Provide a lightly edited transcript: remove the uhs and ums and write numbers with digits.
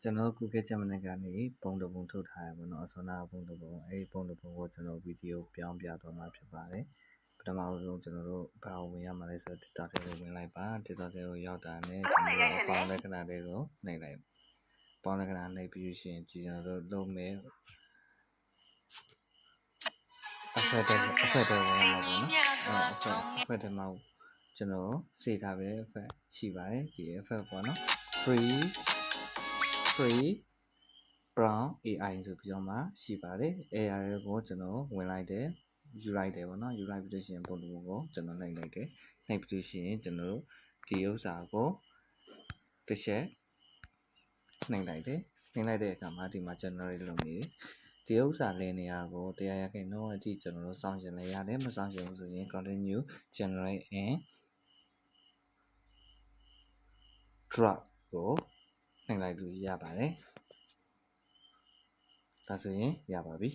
ကျွန်တော်Google Gemini ကနေပုံတစ်ပုံထုတ်ထားရပါတော့အစောနာပုံတစ်ပုံအဲ့ပုံတစ်ပုံကိုကျွန်တော်ဗီဒီယိုပြောင်းပြသွားမှာဖြစ်ပါတယ်ပထမဆုံးကျွန်တော်တို့ဘာဝင်ရမှာလဲဆိုတော့ TikTok ထဲကိုဝင်လိုက်ပါ TikTok ထဲကိုရောက်တာနဲ့ကျွန်တော်တို့ပေါင်းလက္ခဏာတွေကိုနှိပ်လိုက်ပေါင်းလက္ခဏာနှိပ်ပြီးရှင်ကျွန်တော်တို့လုံးမဲ့အဖက်တဲ့ဝင်ရမှာပေါ့နော်အဖက်တဲ့မှာကျွန်တော်စေထားပဲအဖက်ရှိပါတယ်ဒီအဖက်ပေါ့နော် free brown AI ဆိုပြီးတော့မှရှိပါတယ် AI ကိုကျွန်တော်ဝင်လိုက်တယ်ယူလိုက်တယ်ပေါ့နော်ယူလိုက်ပြီးလို့ရှိရင်ပုံတစ်ပုံကိုကျွန်တော်နှိပ်လိုက်တယ်နှိပ်ပြီးလို့ရှိရင်ကျွန်တော်တို့ဒီဥစ္စာကိုတစ်ချက်နှိပ်လိုက်တယ်နှိပ်လိုက်တဲ့အခါမှာဒီမှာ generate လုပ်နေတယ်ဒီဥစ္စာလင်းနေရာကိုတရားရခိုင်နှုန်းအထိကျွန်တော်တို့စောင့်ရှင်းလိုက်ရတယ်မစောင့်ရှင်းဘူးဆိုရင် continue generate in drop ကိုနှိပ်လိုက်လို့ရပါတယ်ဒါဆိုရင်ရပါပြီ